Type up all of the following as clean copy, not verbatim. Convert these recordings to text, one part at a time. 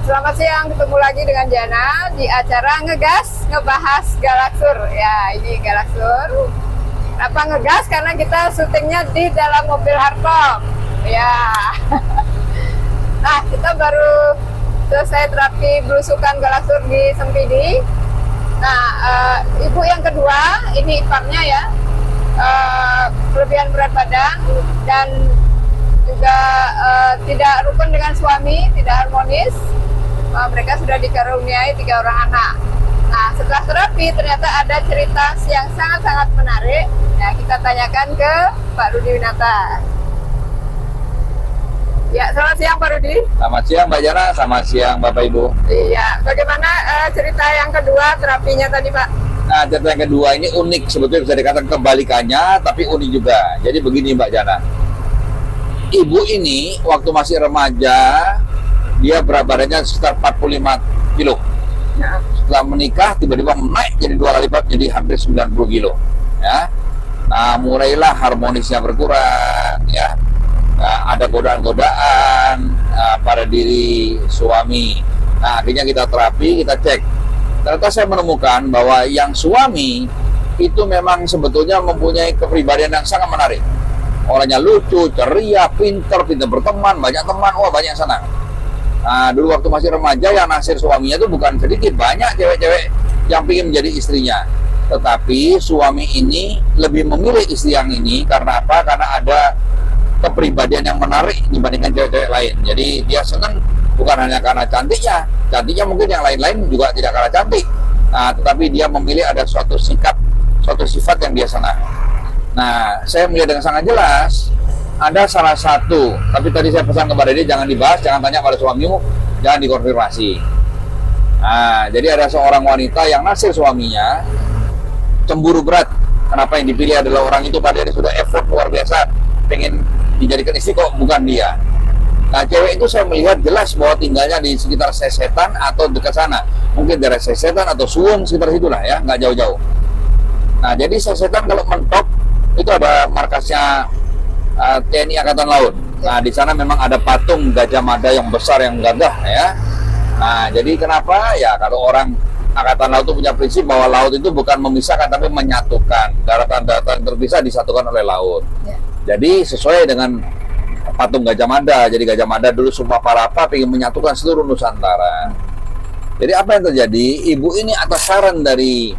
Selamat siang, ketemu lagi dengan Jana di acara Ngegas Ngebahas Galaksur. Ya, ini Galaksur. Kenapa ngegas? Karena kita syutingnya di dalam mobil hardtop. Ya. Nah, kita baru selesai terapi belusukan Galaksur di Sempidi. Nah, ibu yang kedua, ini iparnya ya, kelebihan berat badan dan juga tidak rukun dengan suami, tidak harmonis. Mereka sudah dikaruniai 3 orang anak. Nah, setelah terapi ternyata ada cerita yang sangat-sangat menarik. Ya, kita tanyakan ke Pak Rudi Winata. Ya, selamat siang Pak Rudi. Selamat siang Mbak Jana, selamat siang Bapak Ibu. Iya, bagaimana cerita yang kedua terapinya tadi Pak? Nah, cerita yang kedua ini unik, sebetulnya bisa dikatakan kebalikannya, tapi unik juga. Jadi begini Mbak Jana, ibu ini waktu masih remaja, dia berat badannya sekitar 45 kilo. Ya. Setelah menikah, tiba-tiba naik jadi 2 kali lipat, jadi hampir 90 kilo. Ya. Nah, mulailah harmonisnya berkurang, ya. Nah, ada godaan-godaan pada diri suami. Nah, akhirnya kita terapi, kita cek. Ternyata saya menemukan bahwa yang suami itu memang sebetulnya mempunyai kepribadian yang sangat menarik. Orangnya lucu, ceria, pintar berteman, banyak teman, wah banyak yang senang. Nah, dulu waktu masih remaja yang naksir suaminya itu bukan sedikit, banyak cewek-cewek yang ingin menjadi istrinya. Tetapi suami ini lebih memilih istri yang ini karena apa? Karena ada kepribadian yang menarik dibandingkan cewek-cewek lain. Jadi dia senang bukan hanya karena cantiknya, cantiknya mungkin yang lain-lain juga tidak kalah cantik. Nah, tetapi dia memilih ada suatu sikap, suatu sifat yang dia senang. Nah, saya melihat dengan sangat jelas ada salah satu, tapi tadi saya pesan kepada dia jangan dibahas, jangan tanya pada suamimu, jangan dikonfirmasi. Nah, jadi ada seorang wanita yang naksir suaminya, cemburu berat. Kenapa yang dipilih adalah orang itu padahal dia sudah effort luar biasa, pengen dijadikan istri kok bukan dia. Nah, cewek itu saya melihat jelas bahwa tinggalnya di sekitar Sesetan atau dekat sana. Mungkin daerah Sesetan atau Suwon sekitar situlah ya, nggak jauh-jauh. Nah, jadi Sesetan kalau mentok itu ada markasnya TNI Angkatan Laut. Nah, di sana memang ada patung Gajah Mada yang besar, yang gagah ya. Nah, jadi kenapa? Ya, kalau orang Angkatan Laut itu punya prinsip bahwa laut itu bukan memisahkan tapi menyatukan. Daratan-daratan terpisah disatukan oleh laut. Ya. Jadi sesuai dengan patung Gajah Mada. Jadi Gajah Mada dulu Sumpah Palapa ingin menyatukan seluruh Nusantara. Jadi apa yang terjadi? Ibu ini atas saran dari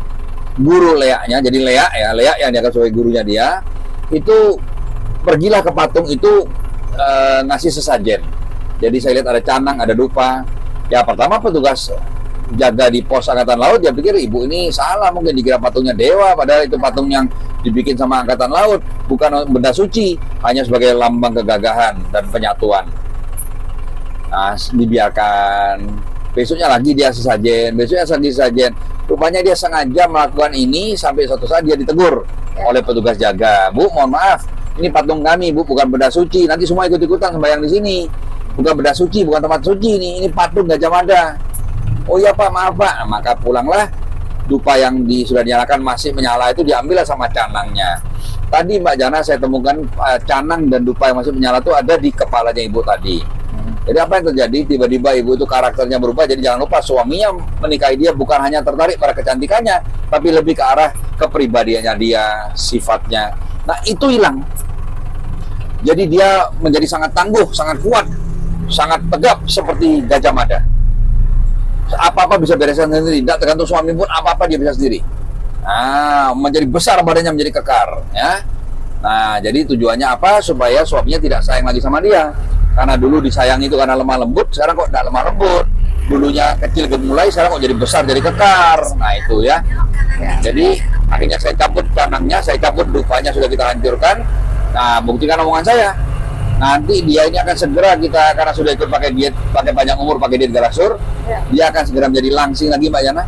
guru Leaknya, jadi Leak yang dia sebagai gurunya dia, itu pergilah ke patung itu ngasih sesajen. Jadi saya lihat ada canang, ada dupa. Ya pertama petugas jaga di pos Angkatan Laut, dia pikir ibu ini salah, mungkin dikira patungnya dewa, padahal itu patung yang dibikin sama Angkatan Laut, bukan benda suci, hanya sebagai lambang kegagahan dan penyatuan. Nah, dibiarkan. Besoknya lagi dia sesajen, besoknya lagi sesajen. Rupanya dia sengaja melakukan ini sampai suatu saat dia ditegur oleh petugas jaga. Bu, mohon maaf, ini patung kami, Bu, bukan benda suci. Nanti semua ikut-ikutan sembahyang di sini. Bukan benda suci, bukan tempat suci ini patung Gajah Mada. Oh iya Pak, maaf Pak. Nah, maka pulanglah, dupa yang sudah dinyalakan masih menyala itu diambillah sama canangnya. Tadi Mbak Jana saya temukan canang dan dupa yang masih menyala itu ada di kepalanya ibu tadi. Jadi apa yang terjadi? Tiba-tiba ibu itu karakternya berubah. Jadi jangan lupa suaminya menikahi dia bukan hanya tertarik pada kecantikannya, tapi lebih ke arah kepribadiannya dia, sifatnya. Nah itu hilang. Jadi dia menjadi sangat tangguh, sangat kuat, sangat tegap seperti Gajah Mada. Apa-apa bisa bereskan sendiri, tidak tergantung suami pun apa-apa dia bisa sendiri. Nah, menjadi besar badannya, menjadi kekar, ya. Nah, jadi tujuannya apa? Supaya suaminya tidak sayang lagi sama dia. Karena dulu disayangi itu karena lemah lembut, sekarang kok tidak lemah lembut. Dulunya kecil gemulai, sekarang kok jadi besar, jadi kekar. Nah, itu ya. Jadi akhirnya saya cabut canangnya, saya cabut dupanya, sudah kita hancurkan. Nah, buktikan omongan saya. Nanti dia ini akan segera kita, karena sudah ikut pakai diet, pakai panjang umur, pakai diet Galaksur, dia akan segera menjadi langsing lagi Mbak Jana.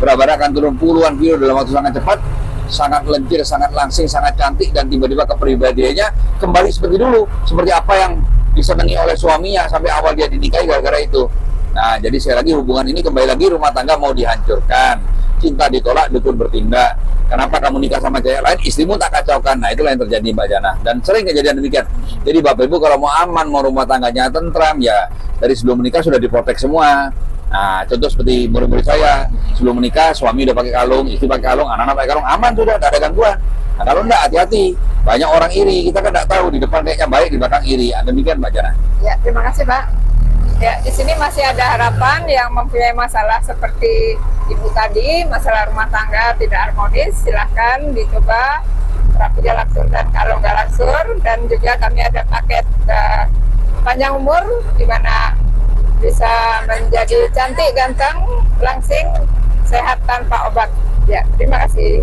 Berat badan akan turun puluhan kilo dalam waktu sangat cepat, sangat lencir, sangat langsing, sangat cantik, dan tiba-tiba kepribadiannya kembali seperti dulu, seperti apa yang disenangi oleh suaminya sampai awal dia dinikahi gara-gara itu. Nah, jadi sekali lagi hubungan ini kembali lagi rumah tangga mau dihancurkan. Cinta ditolak, dukun bertindak. Kenapa kamu nikah sama cewek lain, istrimu tak kacaukan? Nah, itulah yang terjadi Mbak Jana. Dan sering kejadian demikian. Jadi Bapak Ibu kalau mau aman, mau rumah tangganya tentram, ya dari sebelum menikah sudah diprotek semua. Nah, contoh seperti murid-murid saya, sebelum menikah, suami udah pakai kalung, istri pakai kalung, anak-anak pakai kalung, aman sudah, tidak ada gangguan. Nah, kalau enggak, hati-hati. Banyak orang iri, kita kan tidak tahu, di depan kayaknya baik, di belakang iri. Demikian, Mbak Jana. Ya, terima kasih, Pak. Ya, di sini masih ada harapan yang mempunyai masalah seperti Ibu tadi, masalah rumah tangga tidak harmonis, silahkan dicoba terapi galaksur dan kalung galaksur, dan juga kami ada paket panjang umur di mana bisa menjadi cantik, ganteng, langsing, sehat tanpa obat. Ya, terima kasih.